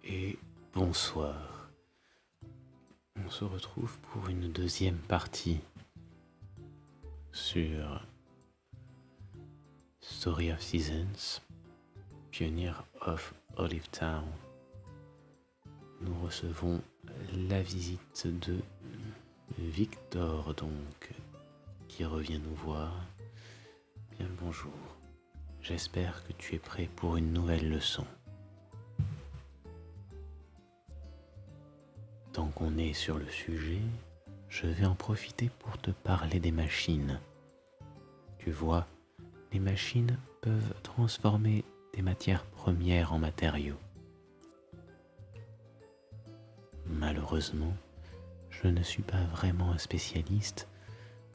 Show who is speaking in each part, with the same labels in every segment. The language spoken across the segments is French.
Speaker 1: et bonsoir. On se retrouve pour une deuxième partie sur Story of Seasons, Pioneer of Olive Town. Nous recevons la visite de Victor, donc, qui revient nous voir. Bien le bonjour. J'espère que tu es prêt pour une nouvelle leçon. Tant qu'on est sur le sujet, je vais en profiter pour te parler des machines. Tu vois, les machines peuvent transformer des matières premières en matériaux. Malheureusement, je ne suis pas vraiment un spécialiste,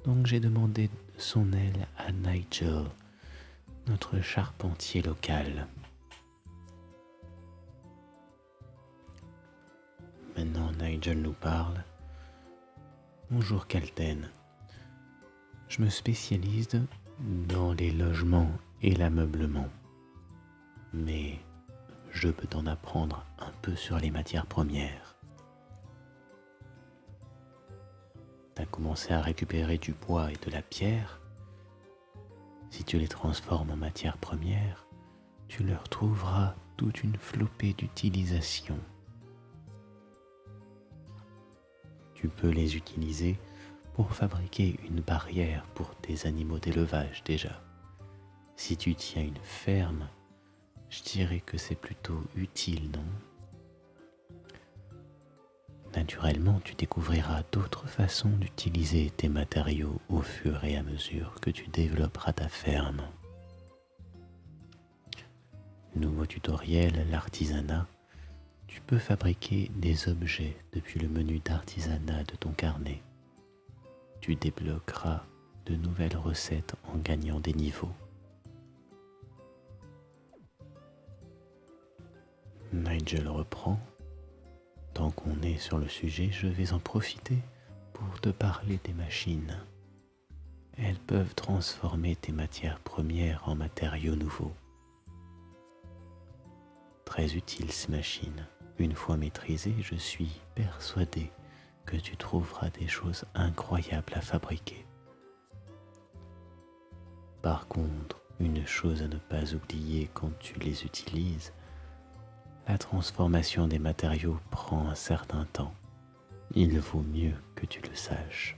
Speaker 1: donc j'ai demandé son aide à Nigel, notre charpentier local. Maintenant, Nigel nous parle. Bonjour Calten. Je me spécialise dans les logements et l'ameublement. Mais je peux t'en apprendre un peu sur les matières premières. T'as commencé à récupérer du bois et de la pierre. Si tu les transformes en matières premières, tu leur trouveras toute une flopée d'utilisation. Tu peux les utiliser pour fabriquer une barrière pour tes animaux d'élevage déjà. Si tu tiens une ferme, je dirais que c'est plutôt utile, non ? Naturellement, tu découvriras d'autres façons d'utiliser tes matériaux au fur et à mesure que tu développeras ta ferme. Nouveau tutoriel, l'artisanat. Tu peux fabriquer des objets depuis le menu d'artisanat de ton carnet. Tu débloqueras de nouvelles recettes en gagnant des niveaux. Nigel reprend. Tant qu'on est sur le sujet, je vais en profiter pour te parler des machines. Elles peuvent transformer tes matières premières en matériaux nouveaux. Très utile ces machines. Une fois maîtrisées, je suis persuadé que tu trouveras des choses incroyables à fabriquer. Par contre, une chose à ne pas oublier quand tu les utilises, la transformation des matériaux prend un certain temps. Il vaut mieux que tu le saches.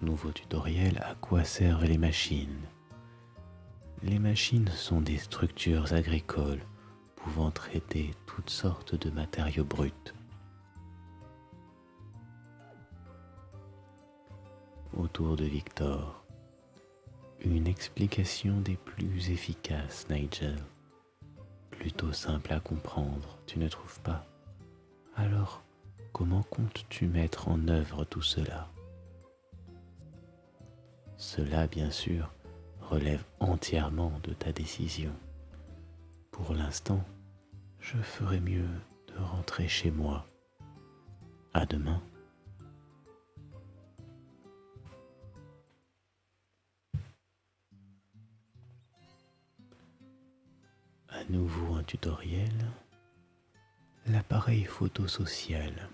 Speaker 1: Nouveau tutoriel, à quoi servent les machines ? Les machines sont des structures agricoles pouvant traiter toutes sortes de matériaux bruts. Autour de Victor, une explication des plus efficaces, Nigel. Plutôt simple à comprendre, tu ne trouves pas ? Alors, comment comptes-tu mettre en œuvre tout cela ? Cela, bien sûr, relève entièrement de ta décision. Pour l'instant, je ferais mieux de rentrer chez moi. À demain. À nouveau un tutoriel. L'appareil photo social.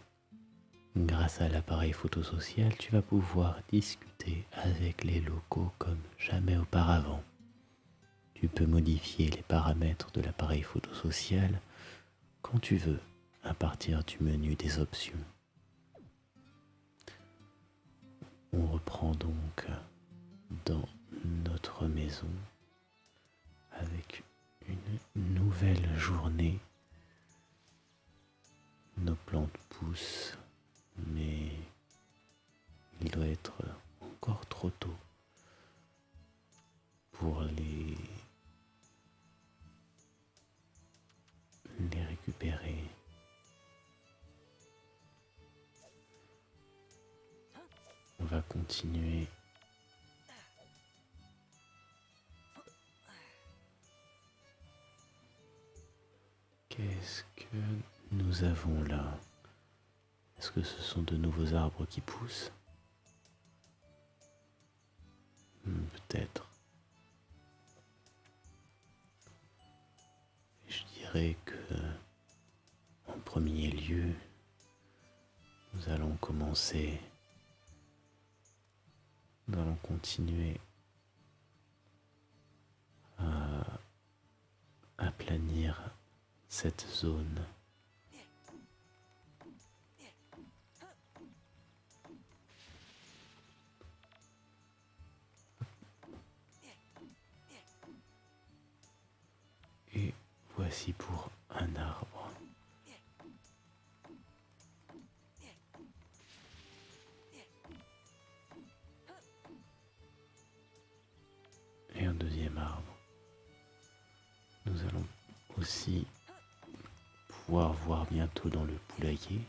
Speaker 1: Grâce à l'appareil photo social, tu vas pouvoir discuter avec les locaux comme jamais auparavant. Tu peux modifier les paramètres de l'appareil photo social quand tu veux à partir du menu des options. On reprend donc dans notre maison avec une nouvelle journée. Nos plantes poussent, mais il doit être encore trop tôt pour les récupérer. On va continuer. Qu'est-ce que nous avons là ? Est-ce que ce sont de nouveaux arbres qui poussent ? Peut-être. dirais que, en premier lieu, nous allons continuer à aplanir cette zone. Et voici pour un arbre. Et un deuxième arbre. Nous allons aussi pouvoir voir bientôt dans le poulailler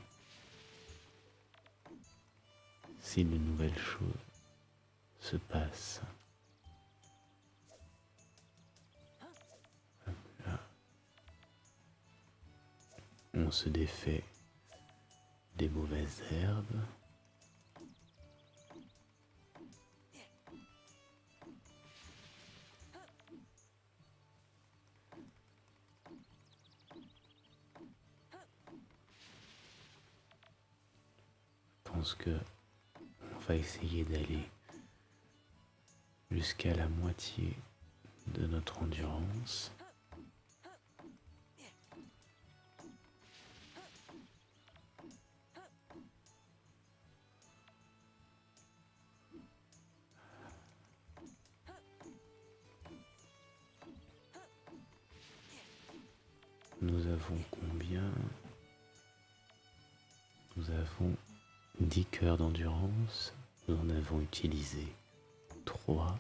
Speaker 1: si de nouvelles choses se passent. Là, on se défait des mauvaises herbes. Je pense que on va essayer d'aller jusqu'à la moitié de notre endurance. Nous avons combien? Nous avons 10 cœurs d'endurance. Nous en avons utilisé 3.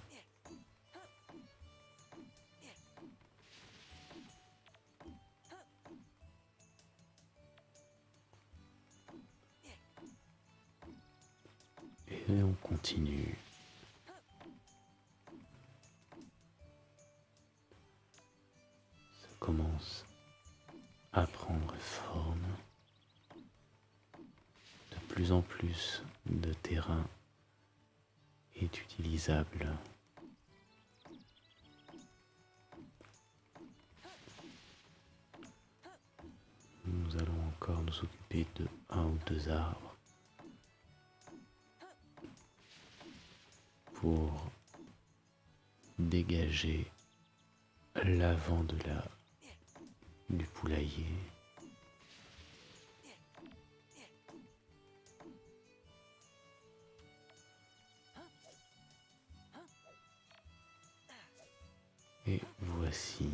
Speaker 1: Et on continue. Ça commence à prendre forme. De plus en plus de terrain est utilisable. Nous allons encore nous occuper de 1 ou 2 arbres pour dégager l'avant du poulailler. Et voici.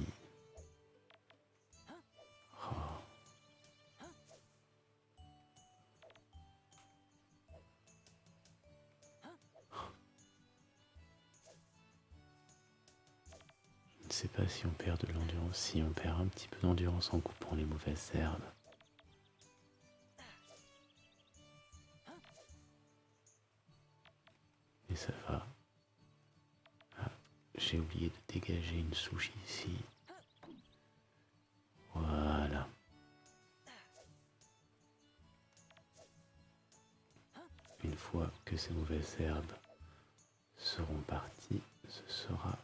Speaker 1: Oh. Je ne sais pas si on perd de l'endurance, si on perd un petit peu d'endurance en coupant les mauvaises herbes. Et ça va. Ah, j'ai oublié de dégager une souche ici. Voilà. Une fois que ces mauvaises herbes seront parties, ce sera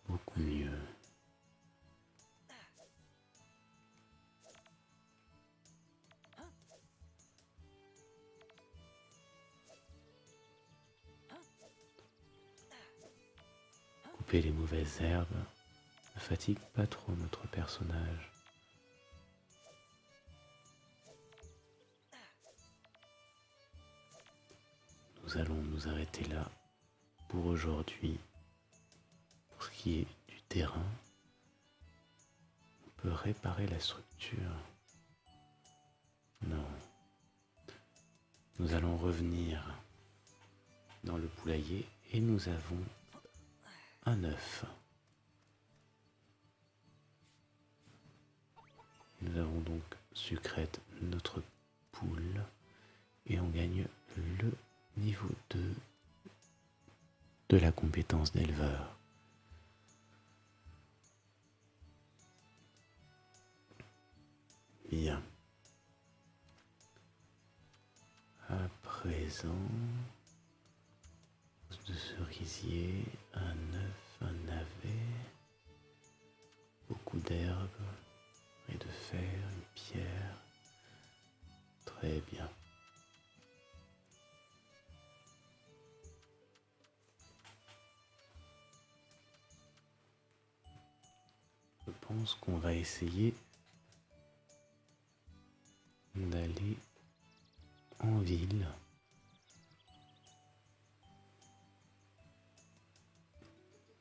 Speaker 1: beaucoup mieux. Couper les mauvaises herbes ne fatigue pas trop notre personnage. Nous allons nous arrêter là pour aujourd'hui. Pour ce qui est du terrain, on peut réparer la structure. Non. Nous allons revenir dans le poulailler et nous avons un œuf. Nous avons donc sucrète notre poule et on gagne le niveau 2 de la compétence d'éleveur. Bien. À présent, de cerisier, un œuf, un navet, beaucoup d'herbes. Très bien. Je pense qu'on va essayer d'aller en ville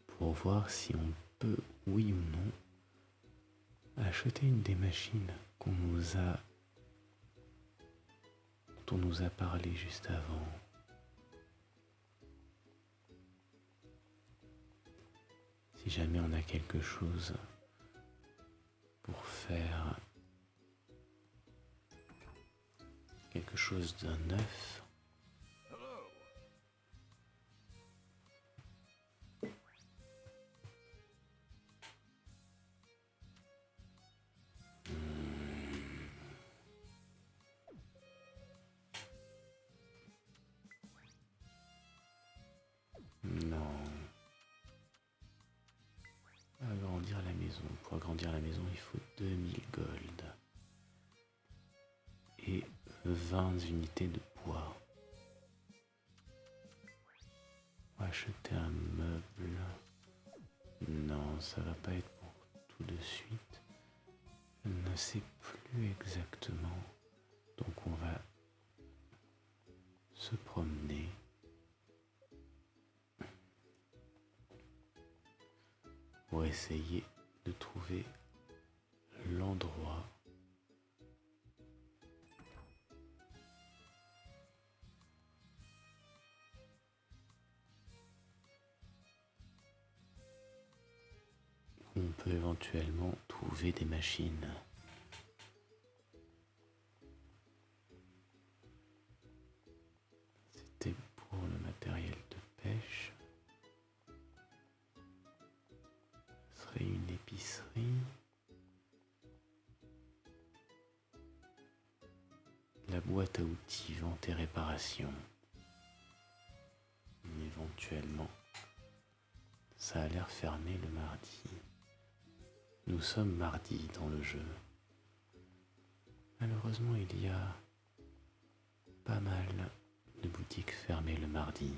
Speaker 1: pour voir si on peut, oui ou non, acheter une des machines dont on nous a parlé juste avant. Si jamais on a quelque chose pour faire quelque chose de neuf, non. Agrandir la maison. Pour agrandir la maison, il faut 2000 gold et 20 unités de bois. Acheter un meuble. Non, ça va pas être pour tout de suite. Je ne sais plus exactement. Donc on va se promener. Pour essayer de trouver l'endroit où on peut éventuellement trouver des machines. C'était pour le matériel de pêche. Ce serait une épicerie. La boîte à outils, vente et réparation. Éventuellement, ça a l'air fermé le mardi. Nous sommes mardi dans le jeu. Malheureusement, il y a pas mal de boutiques fermées le mardi.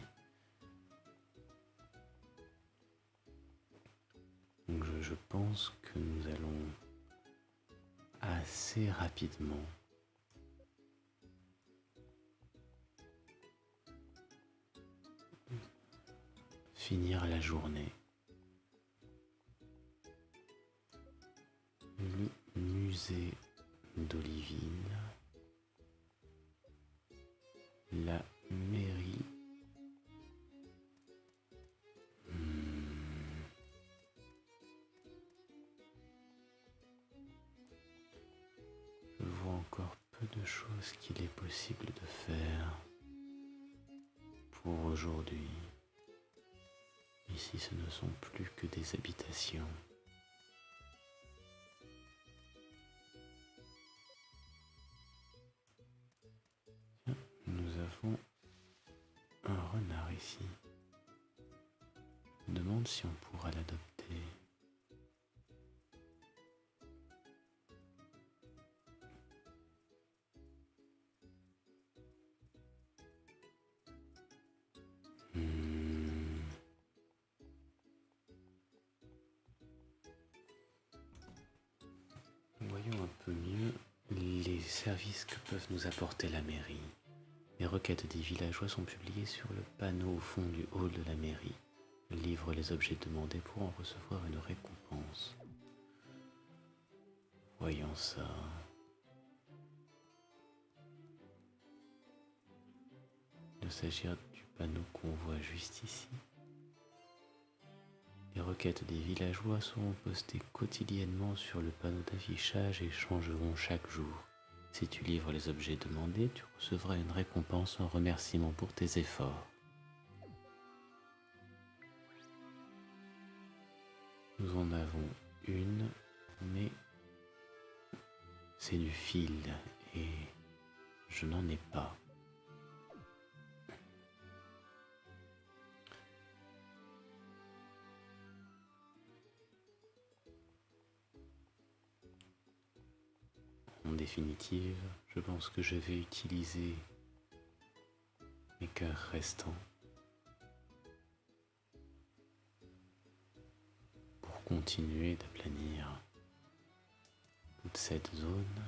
Speaker 1: Donc je pense que nous allons assez rapidement finir la journée. Le musée d'Olivine, la mairie, je vois encore peu de choses qu'il est possible de faire pour aujourd'hui. Ici, ce ne sont plus que des habitations. Tiens, nous avons un renard ici. Je me demande si on pourra l'adopter. Voyons un peu mieux les services que peuvent nous apporter la mairie. Les requêtes des villageois sont publiées sur le panneau au fond du hall de la mairie. Livre les objets demandés pour en recevoir une récompense. Voyons ça. Il doit s'agir du panneau qu'on voit juste ici. Les requêtes des villageois seront postées quotidiennement sur le panneau d'affichage et changeront chaque jour. Si tu livres les objets demandés, tu recevras une récompense en remerciement pour tes efforts. Nous en avons une, mais c'est du fil et je n'en ai pas. définitive, je pense que je vais utiliser mes cœurs restants pour continuer d'aplanir toute cette zone.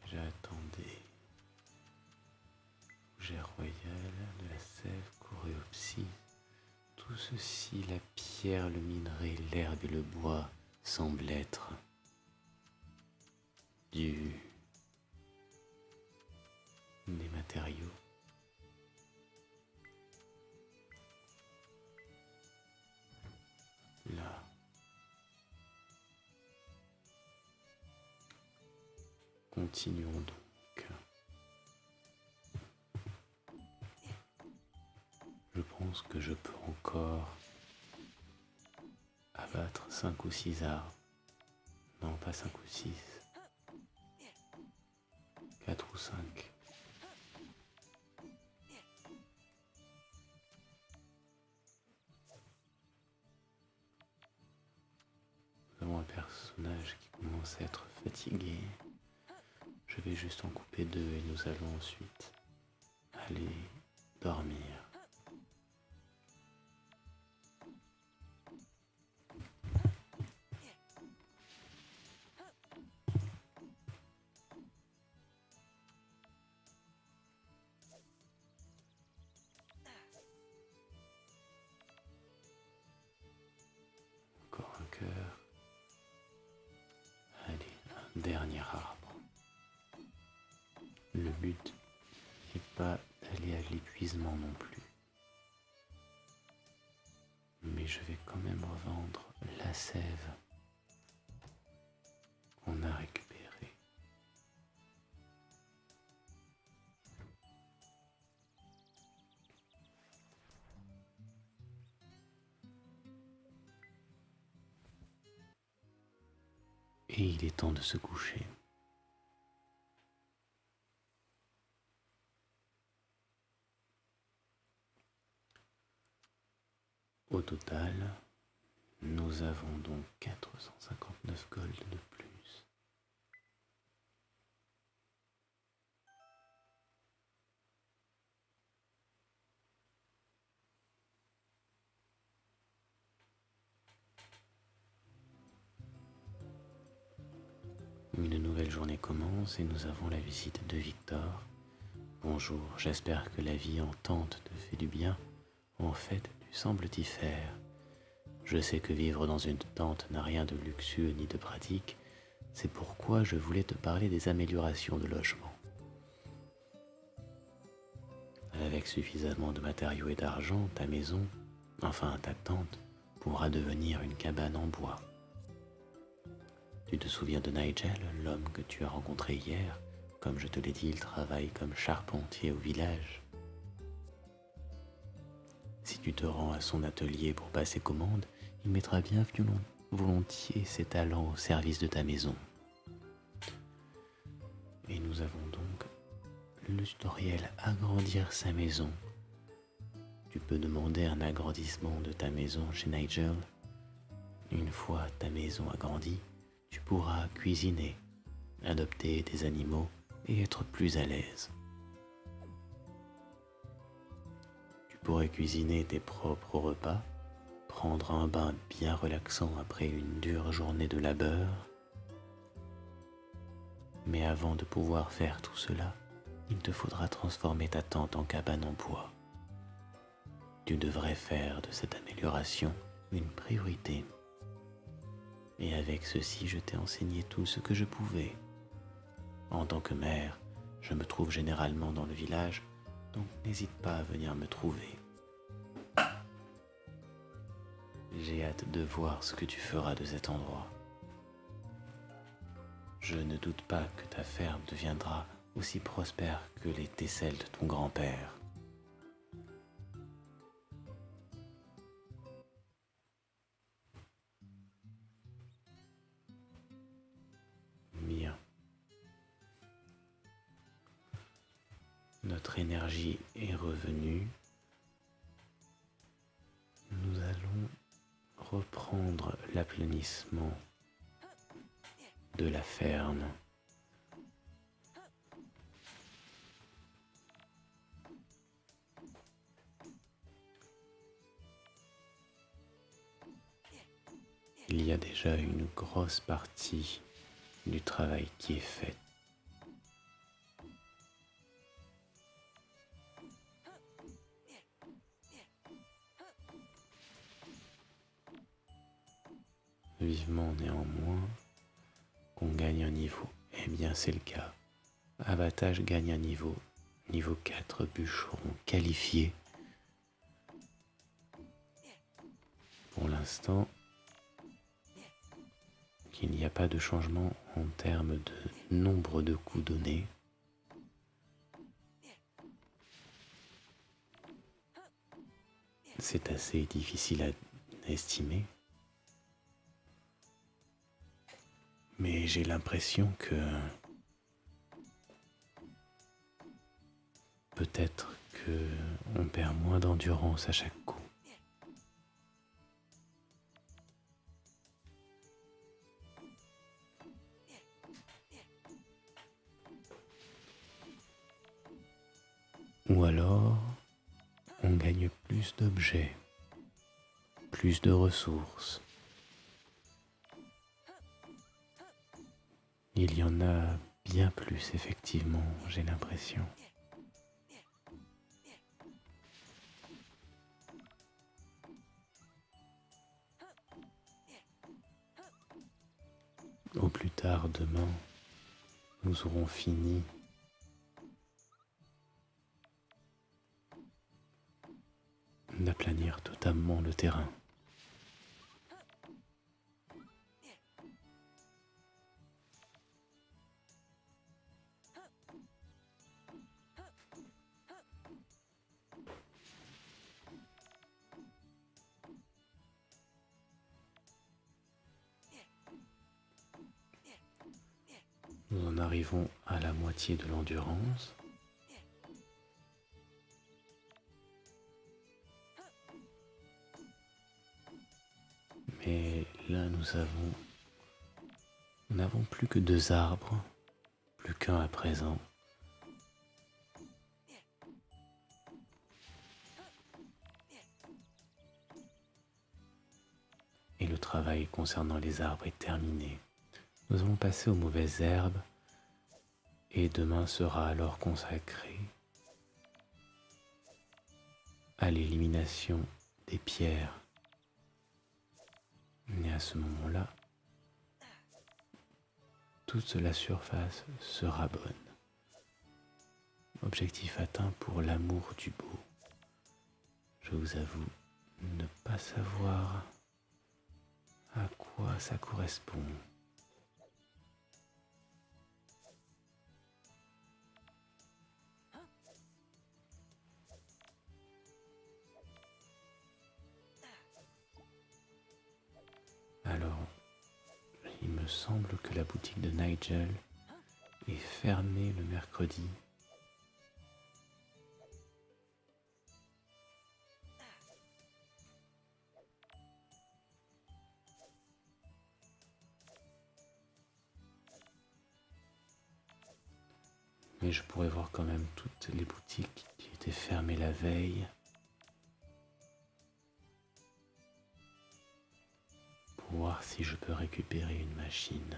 Speaker 1: J'attendais Fougère royale, de la sève, coréopsis. Tout ceci, la pierre, le minerai, l'herbe et le bois, semble être des matériaux là. Continuons donc. Je pense que je peux encore abattre 5 ou 6 arbres. Non, pas 5 ou 6. 4 ou 5. Nous avons un personnage qui commence à être fatigué. Je vais juste en couper 2 et nous allons ensuite aller dormir. Encore un cœur. Allez, un dernier arbre. Le but n'est pas d'aller à l'épuisement non plus. Mais je vais quand même revendre la sève qu'on a récupérée. Et il est temps de se coucher. Au total, nous avons donc 459 gold de plus. Une nouvelle journée commence et nous avons la visite de Victor. Bonjour, j'espère que la vie en tente te fait du bien. En fait, tu sembles t'y faire. Je sais que vivre dans une tente n'a rien de luxueux ni de pratique. C'est pourquoi je voulais te parler des améliorations de logement. Avec suffisamment de matériaux et d'argent, ta maison, enfin ta tente, pourra devenir une cabane en bois. Tu te souviens de Nigel, l'homme que tu as rencontré hier? Comme je te l'ai dit, il travaille comme charpentier au village. Si tu te rends à son atelier pour passer commande, il mettra bien volontiers ses talents au service de ta maison. Et nous avons donc le tutoriel agrandir sa maison. Tu peux demander un agrandissement de ta maison chez Nigel. Une fois ta maison agrandie, tu pourras cuisiner, adopter des animaux et être plus à l'aise. Tu pourrais cuisiner tes propres repas, prendre un bain bien relaxant après une dure journée de labeur. Mais avant de pouvoir faire tout cela, il te faudra transformer ta tente en cabane en bois. Tu devrais faire de cette amélioration une priorité. Et avec ceci, je t'ai enseigné tout ce que je pouvais. En tant que mère, je me trouve généralement dans le village, donc n'hésite pas à venir me trouver. J'ai hâte de voir ce que tu feras de cet endroit. Je ne doute pas que ta ferme deviendra aussi prospère que l'était celle de ton grand-père. Bien. Notre énergie est revenue. Nous allons reprendre l'aplanissement de la ferme. Il y a déjà une grosse partie du travail qui est faite. Vivement néanmoins qu'on gagne un niveau. Eh bien c'est le cas. Abattage gagne un niveau. Niveau 4, bûcheron qualifié. Pour l'instant, qu'il n'y a pas de changement en termes de nombre de coups donnés. C'est assez difficile à estimer. Mais j'ai l'impression que peut-être qu'on perd moins d'endurance à chaque coup. Ou alors, on gagne plus d'objets, plus de ressources. Il y en a bien plus, effectivement, j'ai l'impression. Au plus tard demain, nous aurons fini d'aplanir totalement le terrain. Nous en arrivons à la moitié de l'endurance. Mais là, nous n'avons plus que 2 arbres, plus qu'un à présent. Et le travail concernant les arbres est terminé. Nous allons passer aux mauvaises herbes et demain sera alors consacré à l'élimination des pierres. Et à ce moment-là, toute la surface sera bonne. Objectif atteint pour l'amour du beau. Je vous avoue ne pas savoir à quoi ça correspond. Alors, il me semble que la boutique de Nigel est fermée le mercredi. Mais je pourrais voir quand même toutes les boutiques qui étaient fermées la veille. Pour voir si je peux récupérer une machine.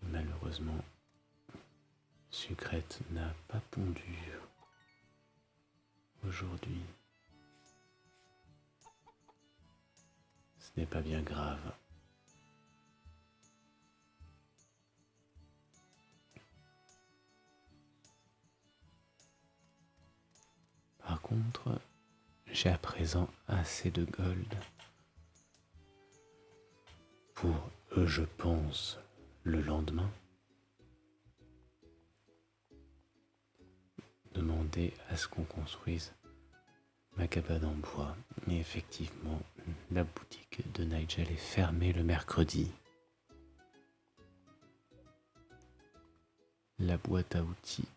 Speaker 1: Malheureusement, Sucrète n'a pas pondu aujourd'hui. Ce n'est pas bien grave. Par contre, j'ai à présent assez de gold pour, je pense, le lendemain, demander à ce qu'on construise ma cabane en bois. Et effectivement, la boutique de Nigel est fermée le mercredi. La boîte à outils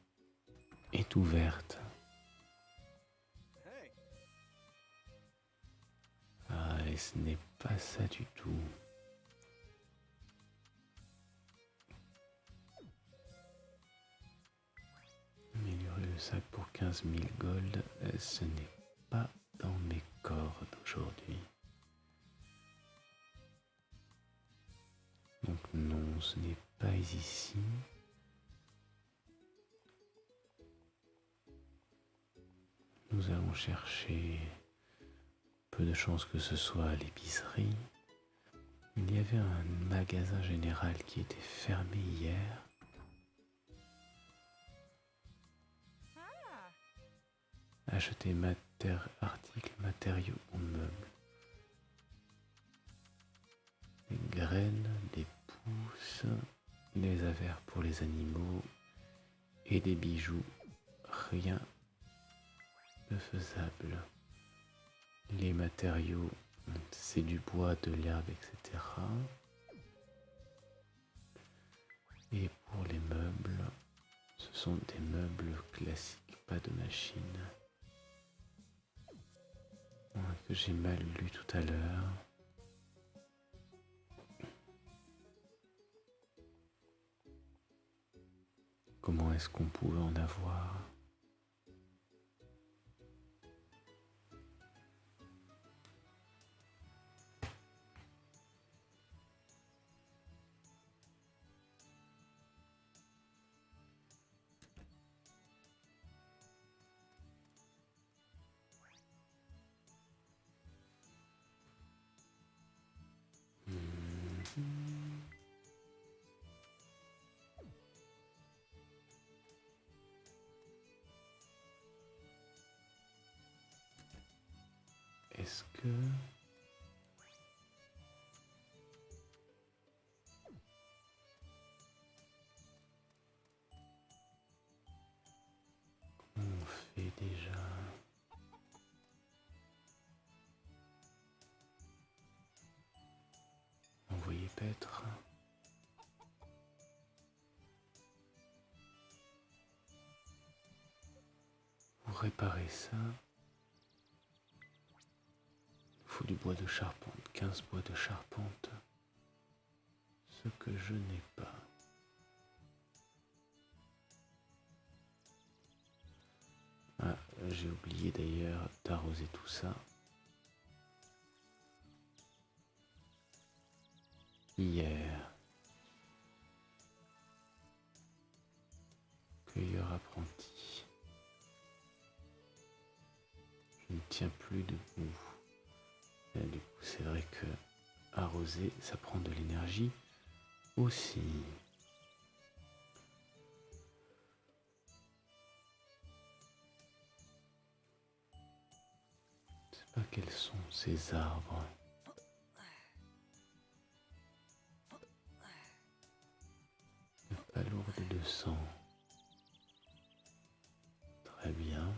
Speaker 1: est ouverte. Ah, et ce n'est pas ça du tout. sac pour 15 000 gold, ce n'est pas dans mes cordes aujourd'hui. Donc non, ce n'est pas ici. Nous allons chercher, peu de chances que ce soit à l'épicerie. Il y avait un magasin général qui était fermé hier. Acheter articles, matériaux ou meubles. Des graines, des pousses, des affaires pour les animaux et des bijoux. Rien de faisable. Les matériaux, c'est du bois, de l'herbe, etc. Et pour les meubles, ce sont des meubles classiques, pas de machine. Que j'ai mal lu tout à l'heure. Comment est-ce qu'on pouvait en avoir ? Est-ce que... Comment on fait déjà ? Envoyer paître. Pour réparer ça, il faut du bois de charpente, 15 bois de charpente, ce que je n'ai pas. Ah, j'ai oublié d'ailleurs d'arroser tout ça. Hier, cueilleur apprenti. Je ne tiens plus debout. Et du coup, c'est vrai que arroser, ça prend de l'énergie aussi. Je ne sais pas quels sont ces arbres. Pas lourde de sang. Très bien.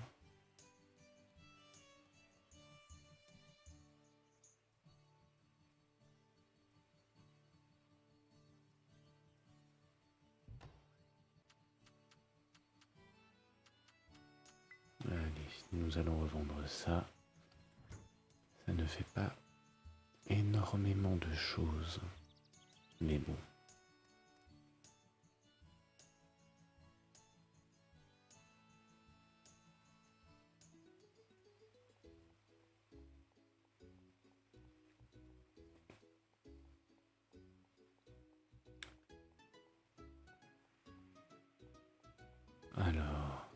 Speaker 1: Allez, nous allons revendre ça. Ça ne fait pas énormément de choses. Mais bon. Alors,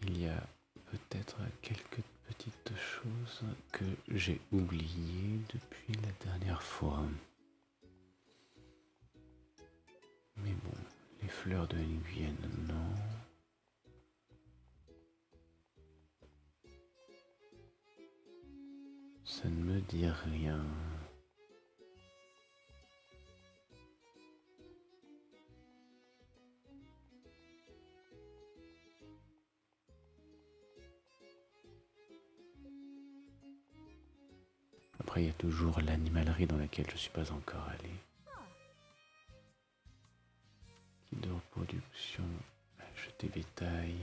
Speaker 1: il y a peut-être quelques petites choses que j'ai oubliées depuis la dernière fois. Mais bon, les fleurs de Nguyen, non. Ça ne me dit rien. Après, il y a toujours l'animalerie dans laquelle je ne suis pas encore allé. Kit de reproduction, acheter bétail.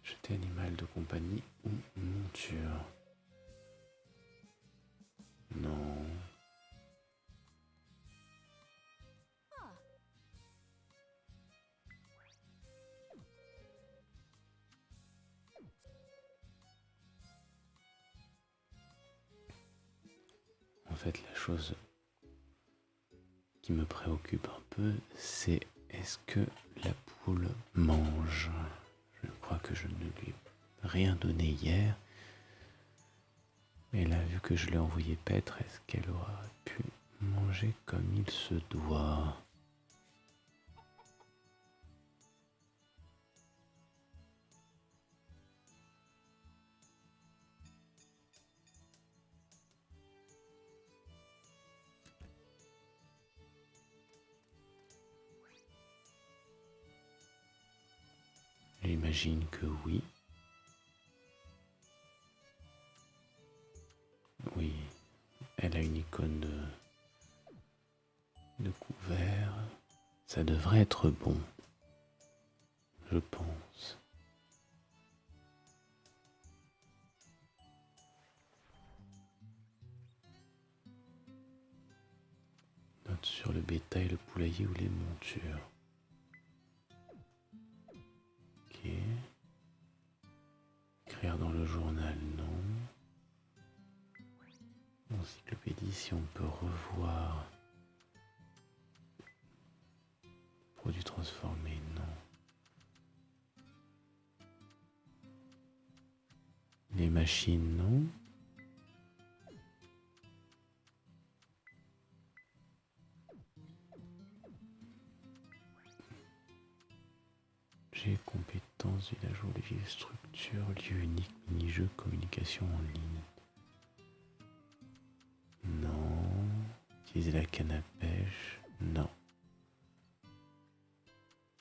Speaker 1: Acheter animal de compagnie ou monture. Non. En fait, la chose qui me préoccupe un peu, c'est est-ce que la poule mange? Je crois que je ne lui ai rien donné hier. Mais là, vu que je l'ai envoyé paître, est-ce qu'elle aura pu manger comme il se doit? J'imagine que oui. Oui, elle a une icône de couvert. Ça devrait être bon, je pense. Note sur le bétail, le poulailler ou les montures. Ok. Écrire dans le journal, non. Encyclopédie, si on peut revoir. Produits transformés, non. Les machines, non. J'ai compétences, village ou les structure, lieu unique, mini-jeu, communication en ligne. Non. Utiliser la canne à pêche, non.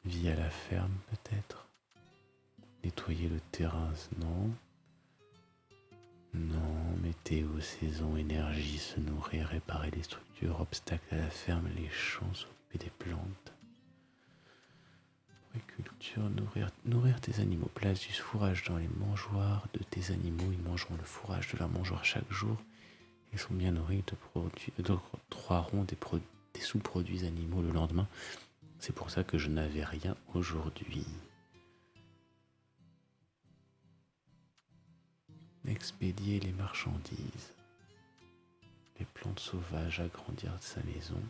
Speaker 1: Vie à la ferme, peut-être. Nettoyer le terrain, non. Non. Météo, saison, énergie, se nourrir, réparer les structures, obstacles à la ferme, les champs, s'occuper des plantes. Agriculture, nourrir tes animaux. Place du fourrage dans les mangeoires de tes animaux. Ils mangeront le fourrage de leur mangeoire chaque jour. Ils sont bien nourris, octroieront des sous-produits animaux le lendemain. C'est pour ça que je n'avais rien aujourd'hui. Expédier les marchandises. Les plantes sauvages, agrandir sa maison.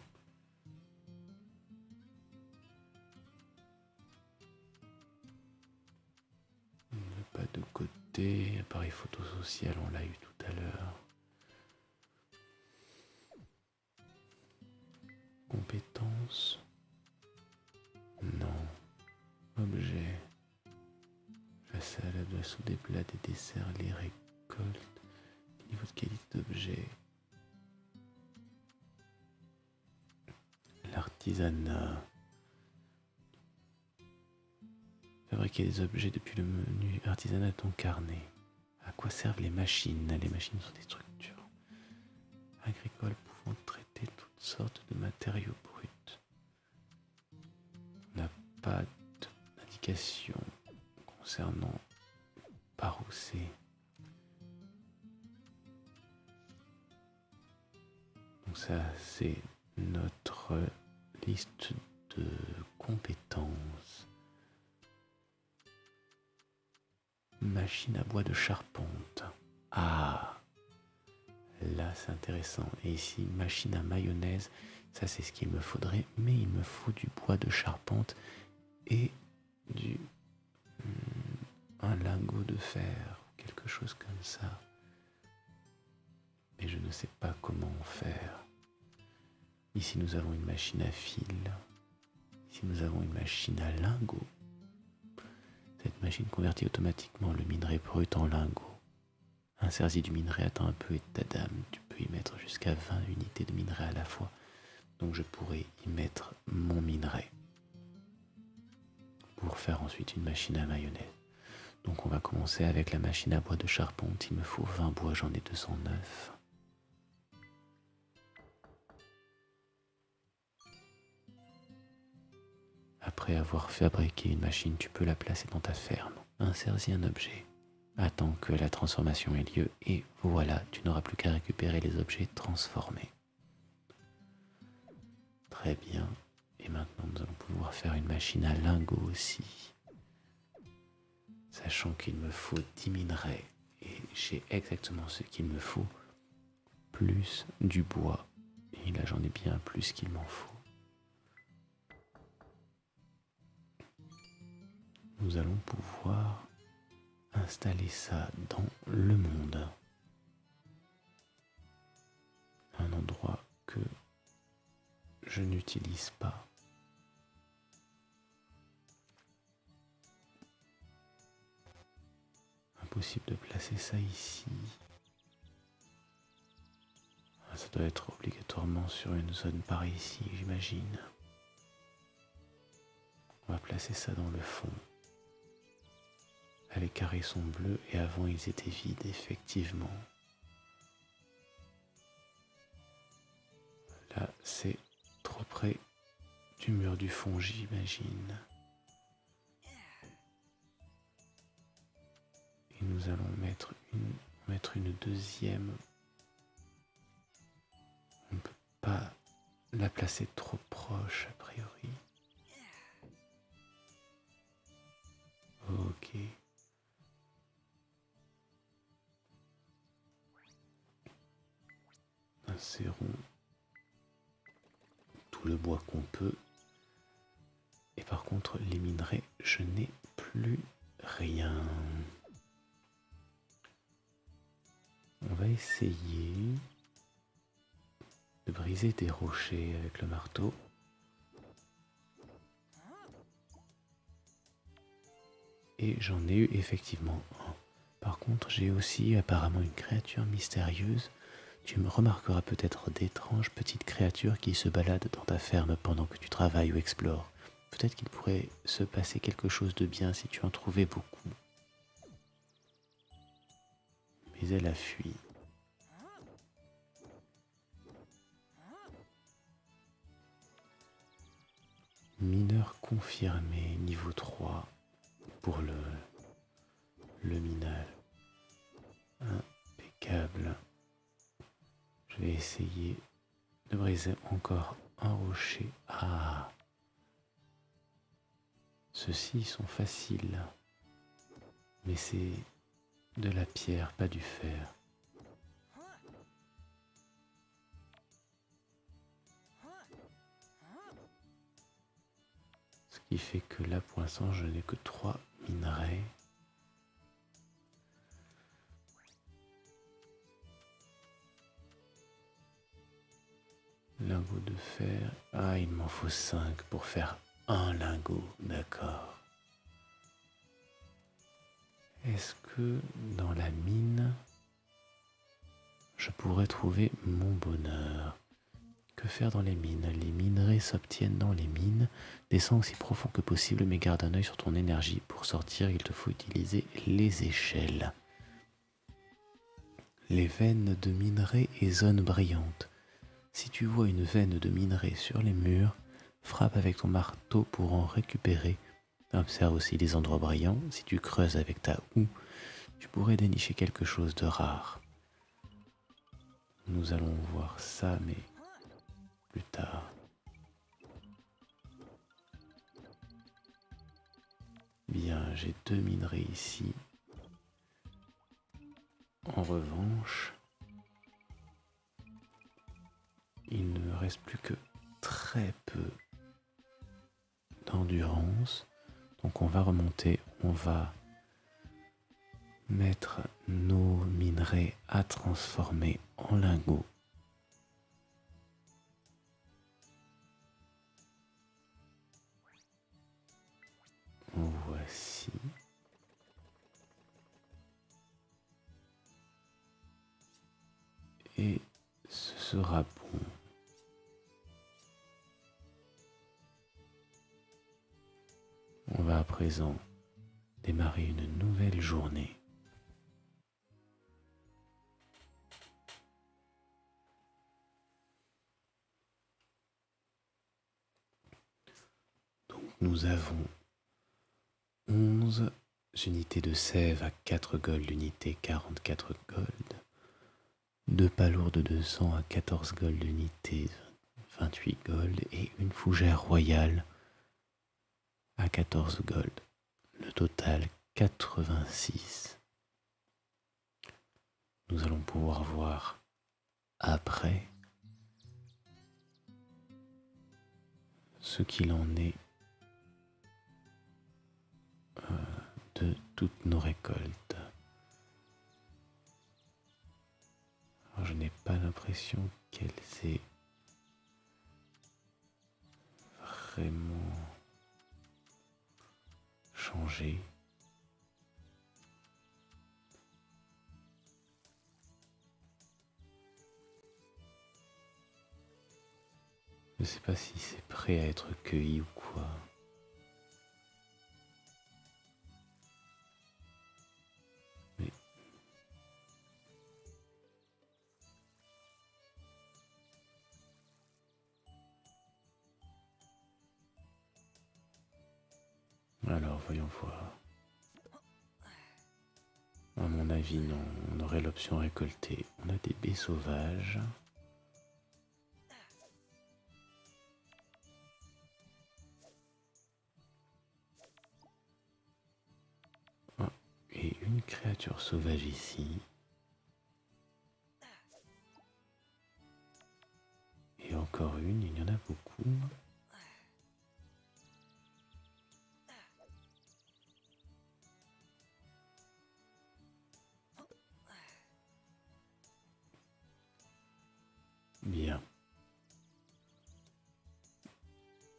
Speaker 1: Ne pas de côté. Appareil photo social, on l'a eu tout à l'heure. Compétences. Non. Objet. La salade, la soupe, des plats, des desserts, les récoltes. Niveau de qualité d'objet. L'artisanat. Fabriquer des objets depuis le menu artisanat de ton carnet. À quoi servent les machines? Les machines sont des structures agricoles pouvant traiter toutes sortes de matériaux bruts. On n'a pas d'indication concernant par où c'est. Donc ça, c'est notre liste de compétences. Machine à bois de charpente. Ah, là c'est intéressant. Et ici, machine à mayonnaise. Ça c'est ce qu'il me faudrait. Mais il me faut du bois de charpente et un lingot de fer. Quelque chose comme ça. Mais je ne sais pas comment faire. Ici nous avons une machine à fil. Ici nous avons une machine à lingots. Cette machine convertit automatiquement le minerai brut en lingots. Insère-y du minerai atteint un peu et ta dame. Tu peux y mettre jusqu'à 20 unités de minerai à la fois. Donc je pourrais y mettre mon minerai pour faire ensuite une machine à mayonnaise. Donc on va commencer avec la machine à bois de charpente. Il me faut 20 bois, j'en ai 209. Après avoir fabriqué une machine, tu peux la placer dans ta ferme. Insère-y un objet. Attends que la transformation ait lieu et voilà, tu n'auras plus qu'à récupérer les objets transformés. Très bien. Et maintenant, nous allons pouvoir faire une machine à lingots aussi. Sachant qu'il me faut 10 minerais et j'ai exactement ce qu'il me faut, plus du bois. Et là, j'en ai bien plus qu'il m'en faut. Nous allons pouvoir installer ça dans le monde. Un endroit que je n'utilise pas. Impossible de placer ça ici. Ça doit être obligatoirement sur une zone par ici, j'imagine. On va placer ça dans le fond. Là, les carrés sont bleus et avant ils étaient vides, effectivement. Là, c'est trop près du mur du fond, j'imagine. Et nous allons mettre une deuxième. On ne peut pas la placer trop proche, a priori. Ok. Insérons tout le bois qu'on peut. Et par contre, les minerais, je n'ai plus rien. On va essayer de briser des rochers avec le marteau. Et j'en ai eu effectivement un. Par contre, j'ai aussi apparemment une créature mystérieuse. Tu me remarqueras peut-être d'étranges petites créatures qui se baladent dans ta ferme pendant que tu travailles ou explores. Peut-être qu'il pourrait se passer quelque chose de bien si tu en trouvais beaucoup. Mais elle a fui. Mineur confirmé, niveau 3 pour le minage. Impeccable. Je vais essayer de briser encore un rocher. Ah! Ceux-ci sont faciles. Mais c'est de la pierre, pas du fer. Ce qui fait que là, pour l'instant, je n'ai que 3 minerais. Lingot de fer. Ah, il m'en faut 5 pour faire un lingot. D'accord. Est-ce que dans la mine, je pourrais trouver mon bonheur? Que faire dans les mines? Les minerais s'obtiennent dans les mines. Descends aussi profond que possible, mais garde un œil sur ton énergie. Pour sortir, il te faut utiliser les échelles. Les veines de minerais et zones brillantes. Si tu vois une veine de minerai sur les murs, frappe avec ton marteau pour en récupérer. Observe aussi les endroits brillants. Si tu creuses avec ta houe, tu pourrais dénicher quelque chose de rare. Nous allons voir ça, mais plus tard. Bien, j'ai 2 minerais ici. En revanche, il ne me reste plus que très peu d'endurance. Donc on va remonter, on va mettre nos minerais à transformer en lingots. Voici. Et ce sera bon. On va à présent démarrer une nouvelle journée. Donc nous avons 11 unités de sève à 4 gold l'unité, 44 gold. 2 palourdes de 200 à 14 gold l'unité, 28 gold. Et une fougère royale à 14 gold. Le total 86. Nous allons pouvoir voir après ce qu'il en est de toutes nos récoltes. Alors, je n'ai pas l'impression qu'elles aient vraiment changé. Je ne sais pas si c'est prêt à être cueilli ou quoi. Mais alors, voyons voir. À mon avis, non. On aurait l'option récolter. On a des baies sauvages. Ah, et une créature sauvage ici. Et encore une, il y en a beaucoup. Bien.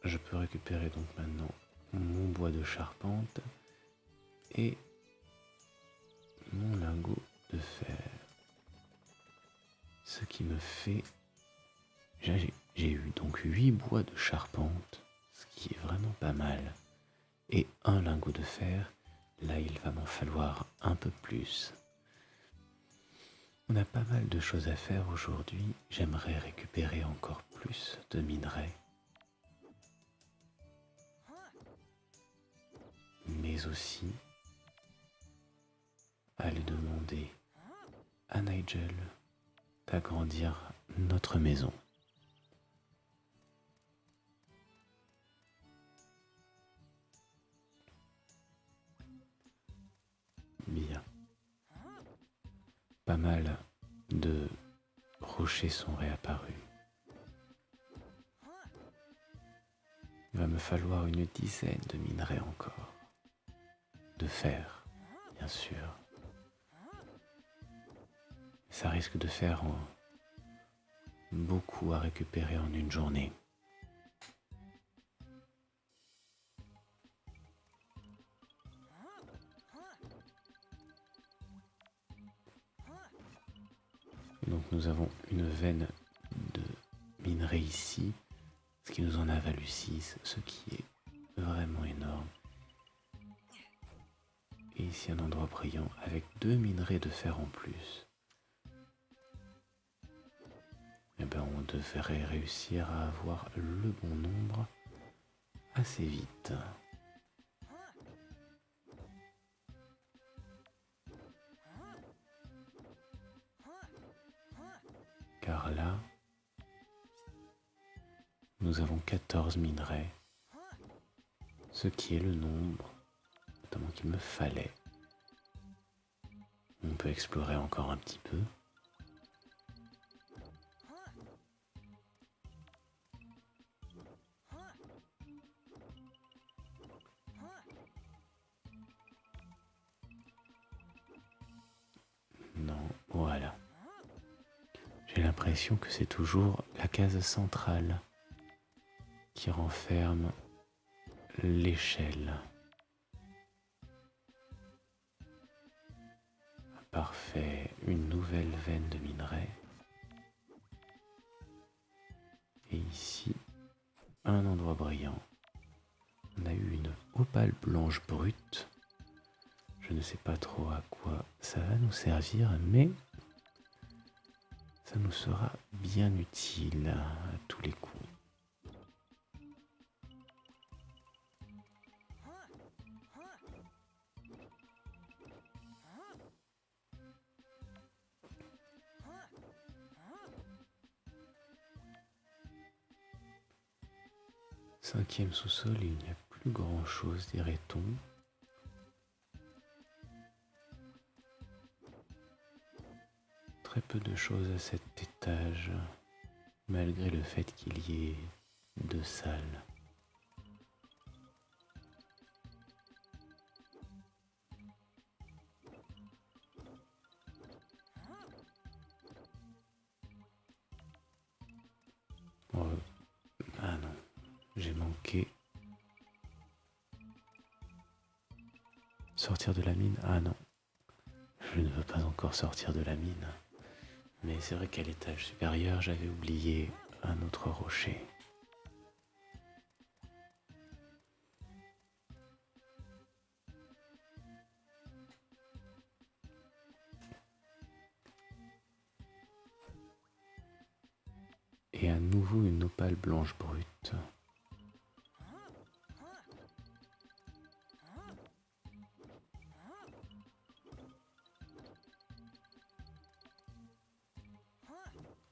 Speaker 1: Je peux récupérer donc maintenant mon bois de charpente et mon lingot de fer. Ce qui me fait... J'ai eu donc 8 bois de charpente, ce qui est vraiment pas mal. Et un lingot de fer, là il va m'en falloir un peu plus. On a pas mal de choses à faire aujourd'hui. J'aimerais récupérer encore plus de minerais. Mais aussi aller demander à Nigel d'agrandir notre maison. Bien. Pas mal de rochers sont réapparus. Il va me falloir une dizaine de minerais encore. De fer, bien sûr. Ça risque de faire beaucoup à récupérer en une journée. Donc nous avons une veine de minerais ici, ce qui nous en a valu 6, ce qui est vraiment énorme. Et ici un endroit brillant avec 2 minerais de fer en plus. Eh bien on devrait réussir à avoir le bon nombre assez vite. Car là, nous avons 14 minerais, ce qui est le nombre notamment qu'il me fallait. On peut explorer encore un petit peu. Non, voilà. J'ai l'impression que c'est toujours la case centrale qui renferme l'échelle. Parfait, une nouvelle veine de minerai. Et ici, un endroit brillant. On a eu une opale blanche brute. Je ne sais pas trop à quoi ça va nous servir, mais ça nous sera bien utile à tous les coups. 5e sous-sol, il n'y a plus grand-chose, dirait-on. Très peu de choses à cet étage, malgré le fait qu'il y ait 2 salles. Oh, ah non, j'ai manqué. Sortir de la mine? Ah non, je ne veux pas encore sortir de la mine. Mais c'est vrai qu'à l'étage supérieur, j'avais oublié un autre rocher. Et à nouveau une opale blanche brute.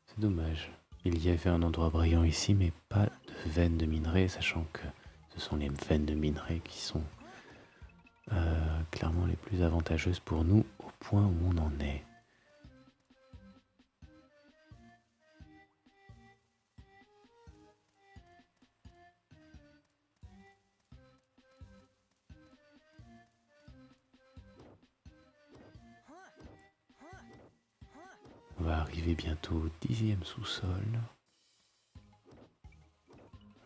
Speaker 1: C'est dommage. Il y avait un endroit brillant ici, mais pas de veines de minerai, sachant que ce sont les veines de minerai qui sont clairement les plus avantageuses pour nous au point où on en est. On va arriver bientôt au 10e sous-sol.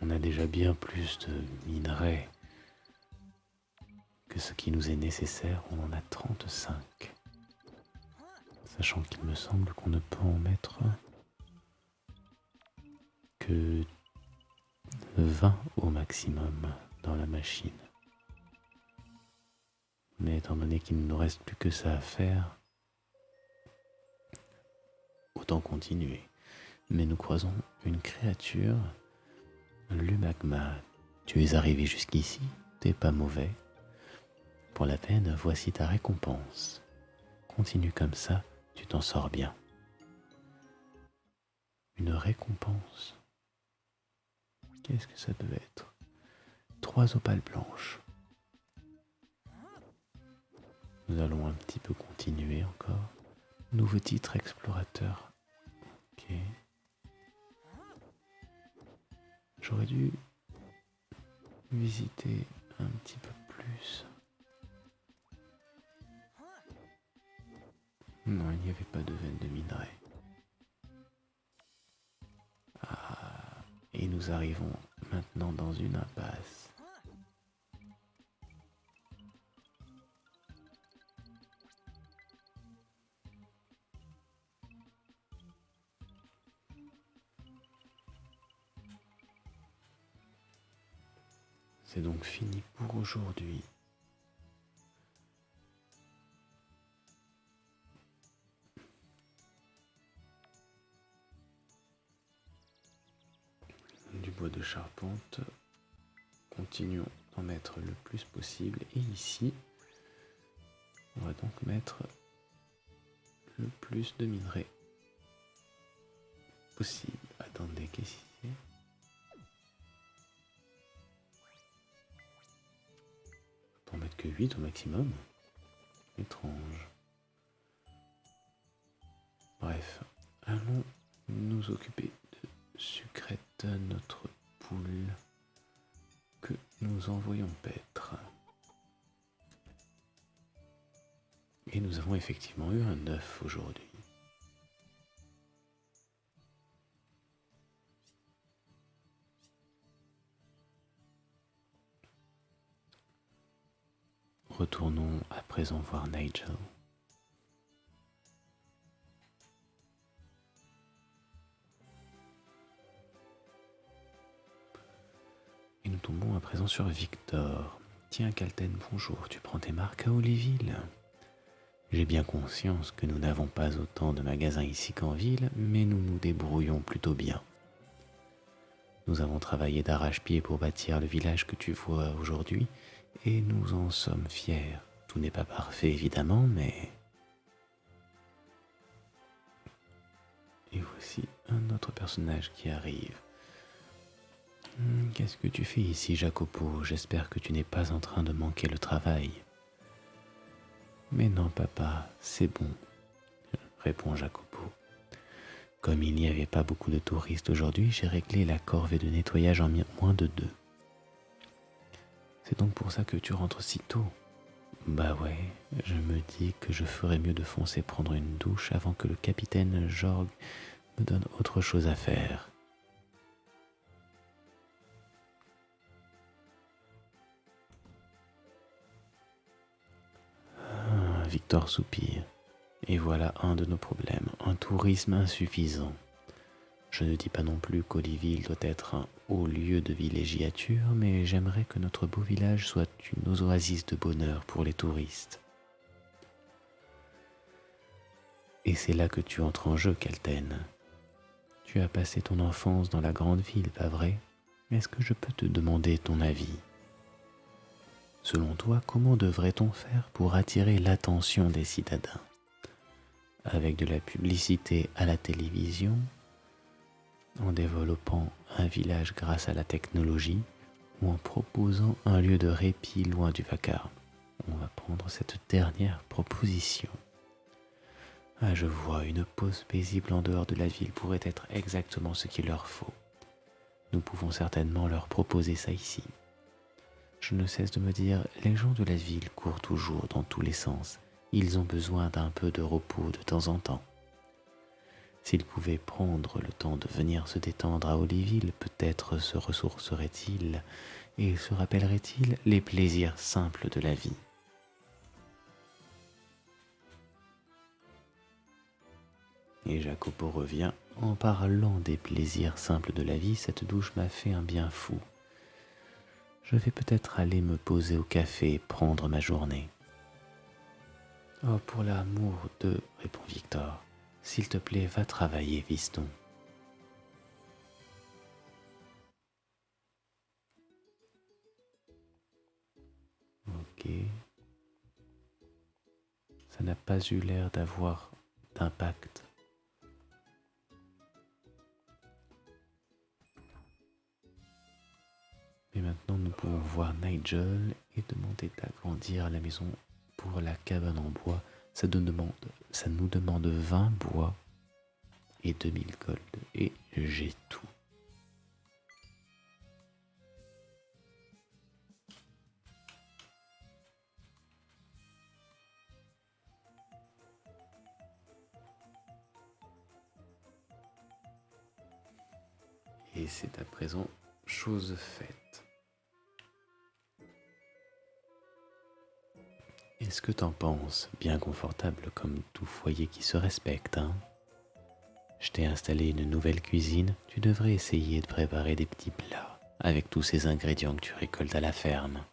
Speaker 1: On a déjà bien plus de minerais que ce qui nous est nécessaire. On en a 35. Sachant qu'il me semble qu'on ne peut en mettre que 20 au maximum dans la machine. Mais étant donné qu'il ne nous reste plus que ça à faire, autant continuer. Mais nous croisons une créature, l'Umagma. Tu es arrivé jusqu'ici, t'es pas mauvais. Pour la peine, voici ta récompense. Continue comme ça, tu t'en sors bien. Une récompense. Qu'est-ce que ça devait être? 3 opales blanches. Nous allons un petit peu continuer encore. Nouveau titre explorateur. Ok. J'aurais dû visiter un petit peu plus. Non, il n'y avait pas de veine de minerai. Ah, et nous arrivons maintenant dans une impasse. C'est donc fini pour aujourd'hui. Du bois de charpente. Continuons d'en mettre le plus possible. Et ici, on va donc mettre le plus de minerais possible. Attendez, qu'est-ce qu'il y a? On peut en mettre que 8 au maximum. Étrange. Bref, allons nous occuper de Sucrète, notre poule que nous envoyons paître. Et nous avons effectivement eu un œuf aujourd'hui. Retournons à présent voir Nigel. Et nous tombons à présent sur Victor. Tiens, Calten, bonjour, tu prends tes marques à Oléville? J'ai bien conscience que nous n'avons pas autant de magasins ici qu'en ville, mais nous nous débrouillons plutôt bien. Nous avons travaillé d'arrache-pied pour bâtir le village que tu vois aujourd'hui, et nous en sommes fiers. Tout n'est pas parfait évidemment, mais... Et voici un autre personnage qui arrive. Qu'est-ce que tu fais ici, Jacopo? J'espère que tu n'es pas en train de manquer le travail. Mais non, papa, c'est bon, répond Jacopo. Comme il n'y avait pas beaucoup de touristes aujourd'hui, j'ai réglé la corvée de nettoyage en moins de 2. C'est donc pour ça que tu rentres si tôt? Bah ouais, je me dis que je ferais mieux de foncer prendre une douche avant que le capitaine Jorg me donne autre chose à faire. Victor soupire. Et voilà un de nos problèmes, un tourisme insuffisant. Je ne dis pas non plus qu'Oliville doit être un haut lieu de villégiature, mais j'aimerais que notre beau village soit une oasis de bonheur pour les touristes. Et c'est là que tu entres en jeu, Kalten. Tu as passé ton enfance dans la grande ville, pas vrai? Est-ce que je peux te demander ton avis? Selon toi, comment devrait-on faire pour attirer l'attention des citadins? Avec de la publicité à la télévision, en développant un village grâce à la technologie ou en proposant un lieu de répit loin du vacarme? On va prendre cette dernière proposition. Ah, je vois, une pause paisible en dehors de la ville pourrait être exactement ce qu'il leur faut. Nous pouvons certainement leur proposer ça ici. Je ne cesse de me dire, les gens de la ville courent toujours dans tous les sens. Ils ont besoin d'un peu de repos de temps en temps. S'ils pouvaient prendre le temps de venir se détendre à Oliville, peut-être se ressourceraient-ils et se rappelleraient-ils les plaisirs simples de la vie. Et Jacopo revient. En parlant des plaisirs simples de la vie, cette douche m'a fait un bien fou. Je vais peut-être aller me poser au café et prendre ma journée. Oh, pour l'amour de, répond Victor. S'il te plaît, va travailler, fiston. Ok. Ça n'a pas eu l'air d'avoir d'impact. Mais maintenant, nous pouvons voir Nigel et demander d'agrandir la maison pour la cabane en bois. Ça nous demande 20 bois et 2000 gold. Et j'ai tout. Et c'est à présent chose faite. Est-ce que t'en penses? Bien confortable comme tout foyer qui se respecte, hein? Je t'ai installé une nouvelle cuisine, tu devrais essayer de préparer des petits plats avec tous ces ingrédients que tu récoltes à la ferme.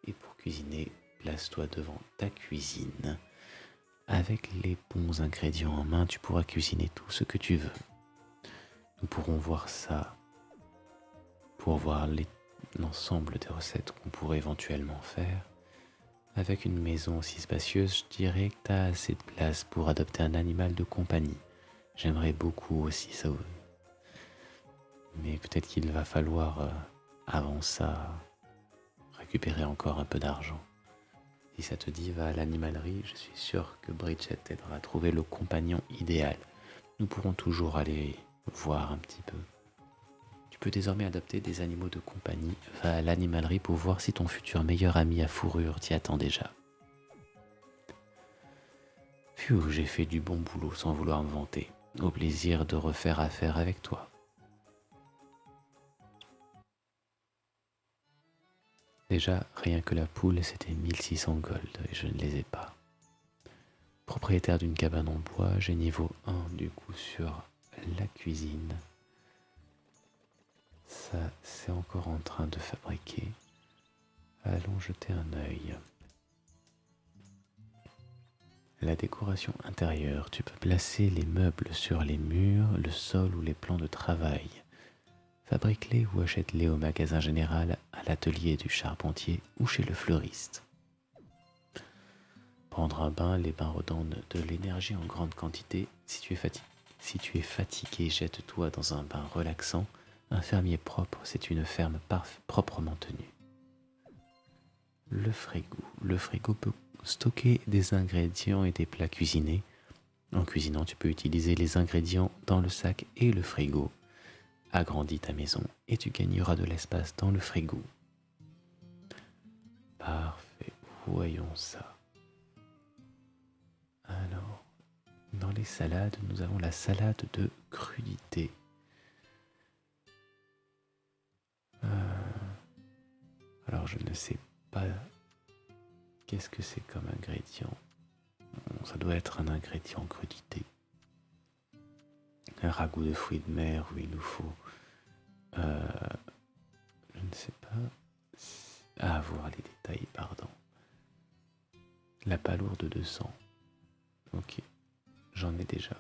Speaker 1: Et pour cuisiner, place-toi devant ta cuisine. Avec les bons ingrédients en main, tu pourras cuisiner tout ce que tu veux. Nous pourrons voir ça pour voir l'ensemble des recettes qu'on pourrait éventuellement faire. Avec une maison aussi spacieuse, je dirais que tu as assez de place pour adopter un animal de compagnie. J'aimerais beaucoup aussi ça. Mais peut-être qu'il va falloir, avant ça, récupérer encore un peu d'argent. Si ça te dit, va à l'animalerie, je suis sûr que Bridget t'aidera à trouver le compagnon idéal. Nous pourrons toujours aller voir un petit peu. Tu peux désormais adopter des animaux de compagnie. Va à l'animalerie pour voir si ton futur meilleur ami à fourrure t'y attend déjà. Phew, j'ai fait du bon boulot sans vouloir me vanter. Au plaisir de refaire affaire avec toi. Déjà, rien que la poule, c'était 1600 gold et je ne les ai pas. Propriétaire d'une cabane en bois, j'ai niveau 1 du coup sur la cuisine. Ça, c'est encore en train de fabriquer. Allons jeter un œil. La décoration intérieure, tu peux placer les meubles sur les murs, le sol ou les plans de travail. Fabrique-les ou achète-les au magasin général, à l'atelier du charpentier ou chez le fleuriste. Prendre un bain, les bains redonnent de l'énergie en grande quantité. Si tu es fatigué, jette-toi dans un bain relaxant. Un fermier propre, c'est une ferme proprement tenue. Le frigo. Le frigo peut stocker des ingrédients et des plats cuisinés. En cuisinant, tu peux utiliser les ingrédients dans le sac et le frigo. Agrandis ta maison et tu gagneras de l'espace dans le frigo. Parfait, voyons ça. Alors, dans les salades, nous avons la salade de crudité. Alors, je ne sais pas qu'est-ce que c'est comme ingrédient. Ça doit être un ingrédient crudité. Un ragoût de fruits de mer où il nous faut... je ne sais pas... Ah, voir les détails, pardon. La palourde de sang. Ok, j'en ai déjà.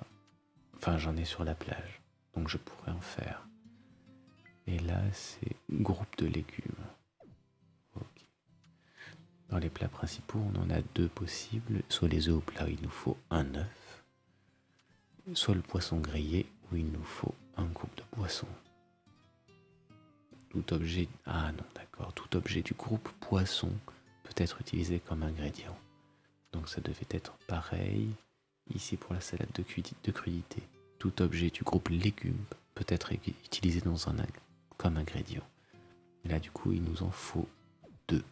Speaker 1: Enfin, j'en ai sur la plage, donc je pourrais en faire. Et là, c'est groupe de légumes. Ok. Dans les plats principaux, on en a deux possibles. Soit les œufs au plat où il nous faut un œuf, soit le poisson grillé où il nous faut un groupe de poissons. Tout objet... Ah non, d'accord. Tout objet du groupe poisson peut être utilisé comme ingrédient. Donc ça devait être pareil ici pour la salade de crudité. Tout objet du groupe légumes peut être utilisé comme ingrédient. Et là, du coup, il nous en faut deux.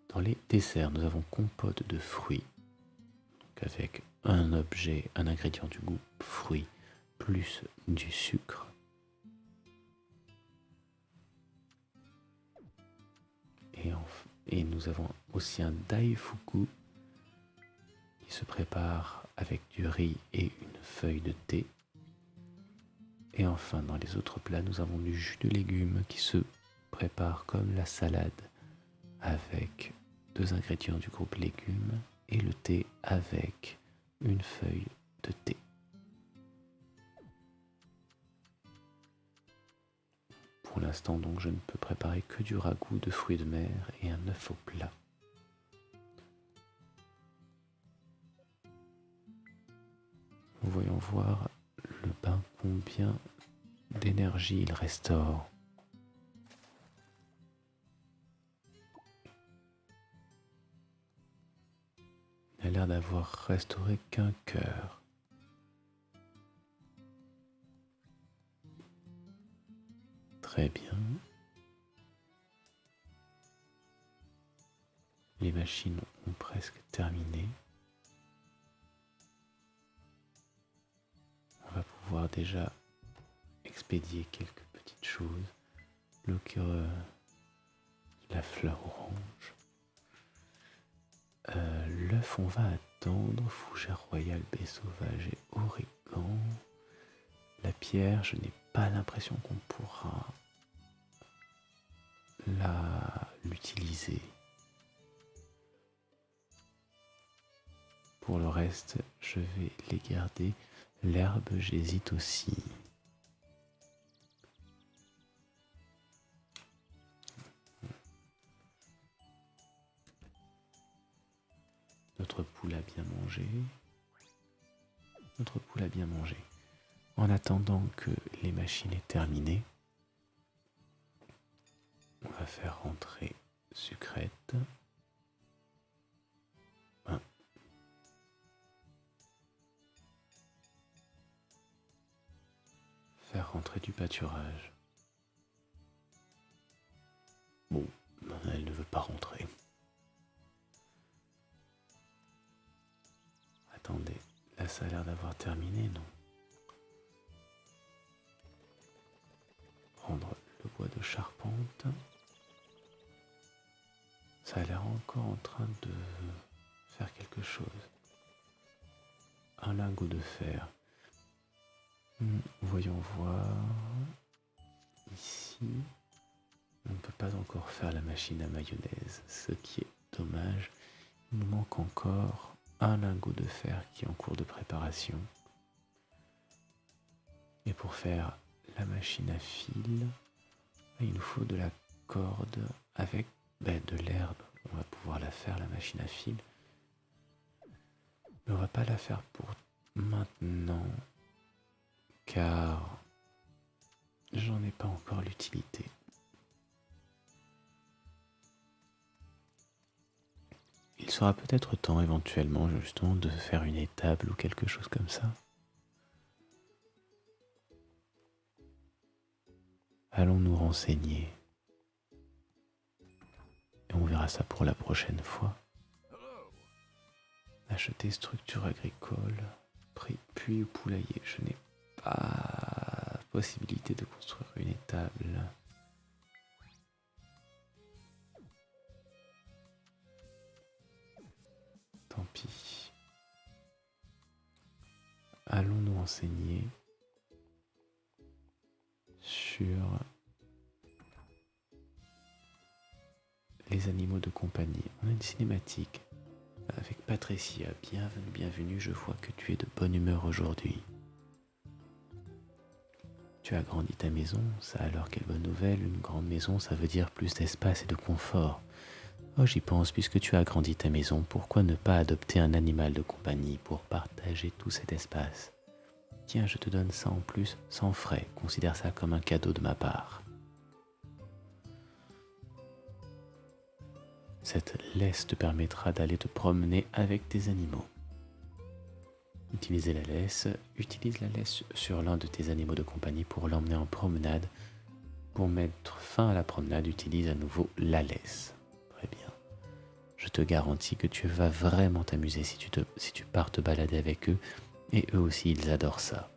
Speaker 1: Dans les desserts, nous avons compote de fruits, donc avec un ingrédient du groupe fruits, plus du sucre. Et nous avons aussi un daifuku qui se prépare avec du riz et une feuille de thé. Et enfin, dans les autres plats, nous avons du jus de légumes qui se prépare comme la salade avec deux ingrédients du groupe légumes et le thé avec une feuille de thé. Pour l'instant, donc, je ne peux préparer que du ragoût de fruits de mer et un œuf au plat. Voyons voir le bain combien d'énergie il restaure. Il a l'air d'avoir restauré qu'un cœur. Très bien. Les machines ont presque terminé. On va pouvoir déjà expédier quelques petites choses. La fleur orange. L'œuf, on va attendre. Fougère royale, baie sauvage et origan. La pierre, je n'ai pas l'impression qu'on pourra l'utiliser. Pour le reste, je vais les garder. L'herbe, j'hésite aussi. Notre poule a bien mangé. Notre poule a bien mangé. En attendant que les machines aient terminé, on va faire rentrer Sucrète. Faire rentrer du pâturage. Bon, elle ne veut pas rentrer. Attendez, là ça a l'air d'avoir terminé, non? Prendre le bois de charpente. Ça a l'air encore en train de faire quelque chose. Un lingot de fer. Voyons voir. Ici, on ne peut pas encore faire la machine à mayonnaise, ce qui est dommage. Il nous manque encore un lingot de fer qui est en cours de préparation. Et pour faire la machine à fil, il nous faut de la corde avec de l'herbe. On va pouvoir la faire, la machine à fil. Mais on va pas la faire pour maintenant, car j'en ai pas encore l'utilité. Il sera peut-être temps éventuellement justement de faire une étable ou quelque chose comme ça. Allons nous renseigner. Et on verra ça pour la prochaine fois. Acheter structure agricole, prix puits ou poulailler. Je n'ai pas possibilité de construire une étable. Tant pis. Allons nous renseigner sur les animaux de compagnie. On a une cinématique avec Patricia. Bienvenue, bienvenue, je vois que tu es de bonne humeur aujourd'hui. Tu as agrandi ta maison, ça alors quelle bonne nouvelle, une grande maison ça veut dire plus d'espace et de confort. Oh j'y pense, puisque tu as agrandi ta maison, pourquoi ne pas adopter un animal de compagnie pour partager tout cet espace? Tiens, je te donne ça en plus, sans frais, considère ça comme un cadeau de ma part. Cette laisse te permettra d'aller te promener avec tes animaux. Utilise la laisse sur l'un de tes animaux de compagnie pour l'emmener en promenade. Pour mettre fin à la promenade, utilise à nouveau la laisse. Très bien. Je te garantis que tu vas vraiment t'amuser si tu pars te balader avec eux, et eux aussi ils adorent ça.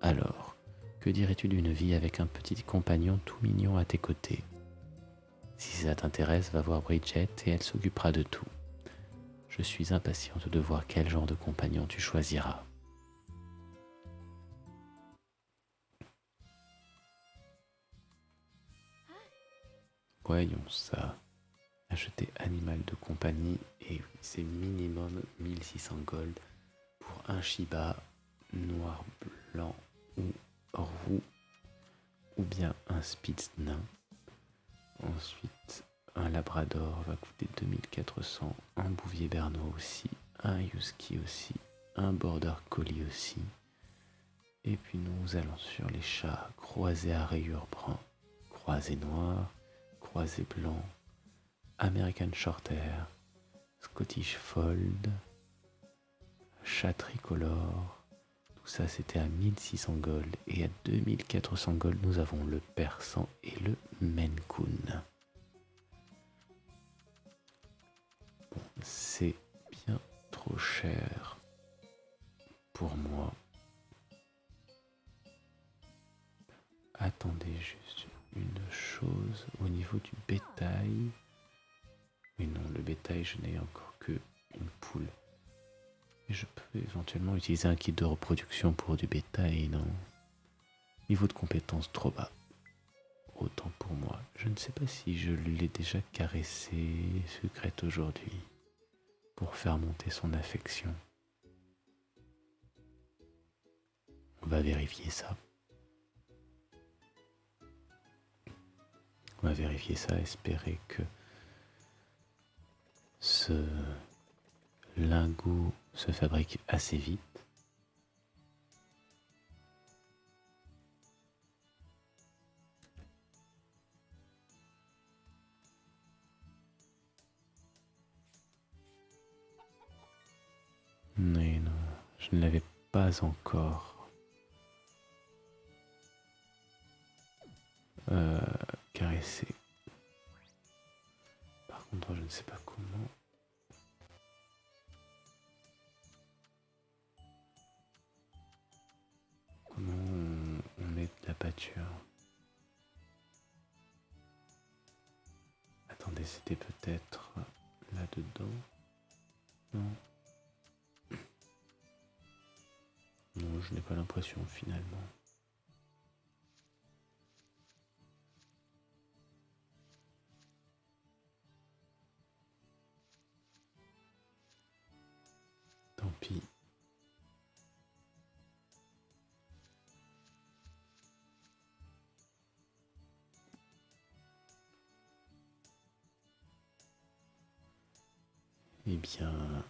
Speaker 1: Alors, que dirais-tu d'une vie avec un petit compagnon tout mignon à tes côtés? Si ça t'intéresse, va voir Bridget et elle s'occupera de tout. Je suis impatiente de voir quel genre de compagnon tu choisiras. Voyons ça. Acheter animal de compagnie, et oui, c'est minimum 1600 gold pour un Shiba noir, blanc ou roux, ou bien un Spitz nain. Ensuite, un Labrador va coûter 2400, un Bouvier Bernois aussi, un Husky aussi, un Border Collie aussi. Et puis nous allons sur les chats, croisés à rayures brun, croisés noirs, croisés blancs, American Shorthair, Scottish Fold, chat tricolore. Tout ça c'était à 1600 gold, et à 2400 gold nous avons le persan et le Maine Coon. Bon, c'est bien trop cher pour moi. Attendez juste une chose au niveau du bétail. Mais non, le bétail, je n'ai encore que une poule. Et je peux éventuellement utiliser un kit de reproduction pour du bétail, non? Niveau de compétence trop bas. Autant pour moi. Je ne sais pas si je l'ai déjà caressé secrète aujourd'hui pour faire monter son affection. On va vérifier ça. On va vérifier ça, espérer que ce lingot se fabrique assez vite. Mais non, je ne l'avais pas encore caressé. Par contre, je ne sais pas comment. Comment on met de la pâture. Attendez, c'était peut-être là-dedans. Non. Non, je n'ai pas l'impression finalement. Tant pis. Eh bien,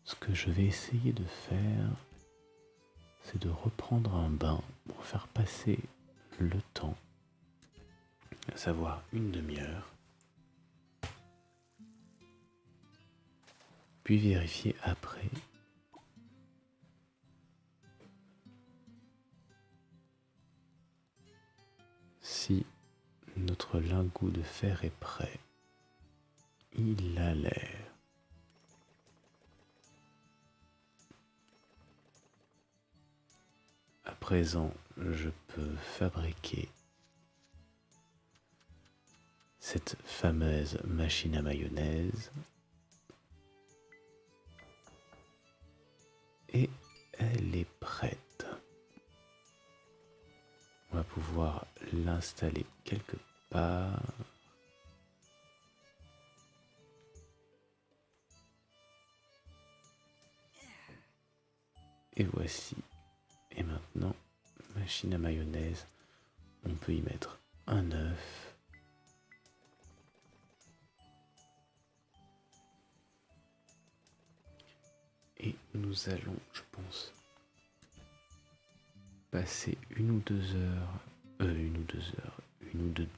Speaker 1: ce que je vais essayer de faire, c'est de reprendre un bain pour faire passer le temps, à savoir une demi-heure, puis vérifier après si notre lingot de fer est prêt. Il a l'air. À présent, je peux fabriquer cette fameuse machine à mayonnaise et elle est prête. On va pouvoir l'installer quelque part. Et voici. Et maintenant, machine à mayonnaise, on peut y mettre un œuf. Et nous allons, je pense, passer une ou deux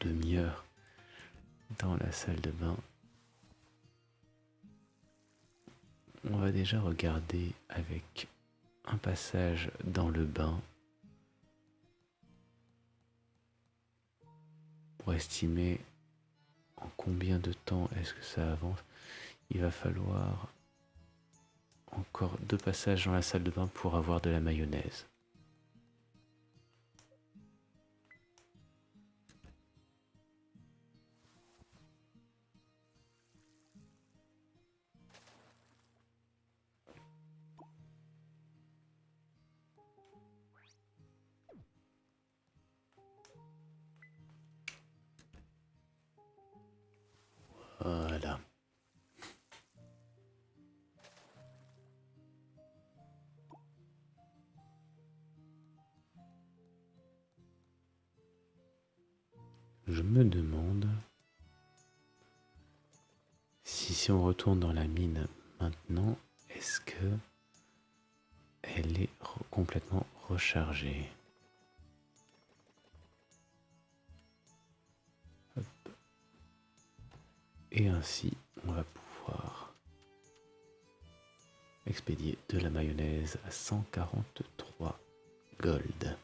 Speaker 1: demi-heures dans la salle de bain. On va déjà regarder avec un passage dans le bain pour estimer en combien de temps est-ce que ça avance. Il va falloir encore 2 passages dans la salle de bain pour avoir de la mayonnaise. Voilà. Je me demande si on retourne dans la mine maintenant, est-ce que elle est complètement rechargée? Hop. Et ainsi, on va pouvoir expédier de la mayonnaise à 143 gold.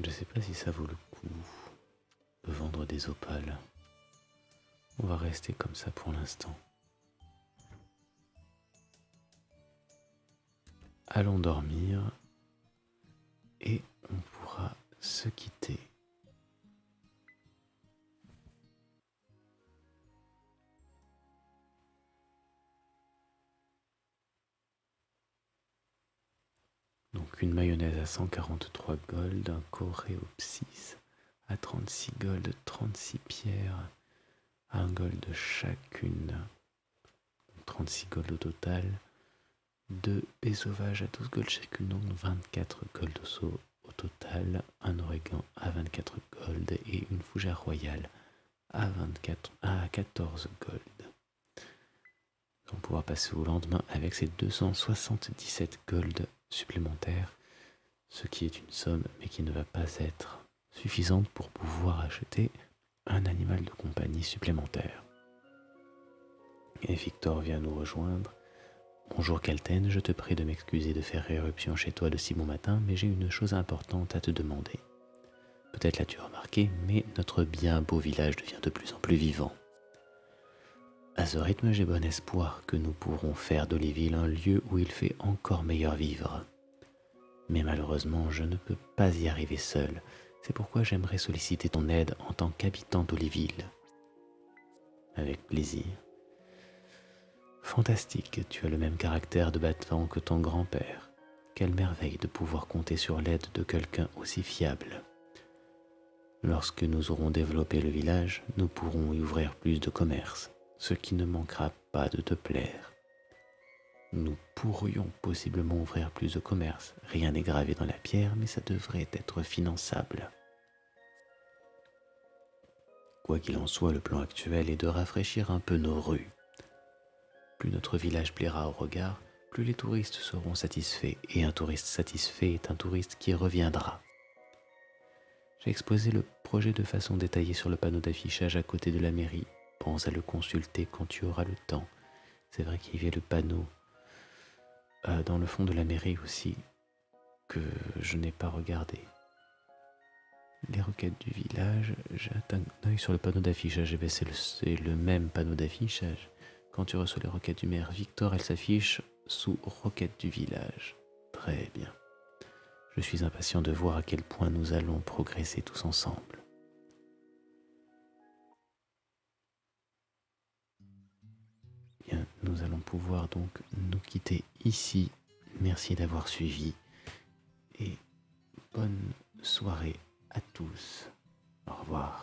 Speaker 1: Je sais pas si ça vaut le coup de vendre des opales. On va rester comme ça pour l'instant. Allons dormir et on pourra se quitter. Donc une mayonnaise à 143 gold, un coréopsis à 36 gold, 36 pierres, 1 gold chacune, 36 gold au total, 2 baies sauvages à 12 gold chacune, donc 24 gold au total, un origan à 24 gold et une fougère royale à 14 gold. On pourra passer au lendemain avec ces 277 gold supplémentaires, ce qui est une somme mais qui ne va pas être suffisante pour pouvoir acheter un animal de compagnie supplémentaire. Et Victor vient nous rejoindre. Bonjour Kalten, je te prie de m'excuser de faire éruption chez toi de si bon matin, mais j'ai une chose importante à te demander. Peut-être l'as-tu remarqué, mais notre bien beau village devient de plus en plus vivant. À ce rythme, j'ai bon espoir que nous pourrons faire d'Oliville un lieu où il fait encore meilleur vivre. Mais malheureusement, je ne peux pas y arriver seul. C'est pourquoi j'aimerais solliciter ton aide en tant qu'habitant d'Oliville. Avec plaisir. Fantastique, tu as le même caractère de battant que ton grand-père. Quelle merveille de pouvoir compter sur l'aide de quelqu'un aussi fiable. Lorsque nous aurons développé le village, nous pourrons y ouvrir plus de commerce, ce qui ne manquera pas de te plaire. Nous pourrions possiblement ouvrir plus de commerce. Rien n'est gravé dans la pierre, mais ça devrait être finançable. Quoi qu'il en soit, le plan actuel est de rafraîchir un peu nos rues. plus notre village plaira au regard, plus les touristes seront satisfaits, et un touriste satisfait est un touriste qui reviendra. J'ai exposé le projet de façon détaillée sur le panneau d'affichage à côté de la mairie. Pense à le consulter quand tu auras le temps. C'est vrai qu'il y avait le panneau dans le fond de la mairie aussi, que je n'ai pas regardé. Les requêtes du village, jette un œil sur le panneau d'affichage. C'est le même panneau d'affichage. Quand tu reçois les requêtes du maire Victor, elles s'affichent sous requêtes du village. Très bien. Je suis impatient de voir à quel point nous allons progresser tous ensemble. Bien, nous allons pouvoir donc nous quitter ici. Merci d'avoir suivi et bonne soirée à tous. Au revoir.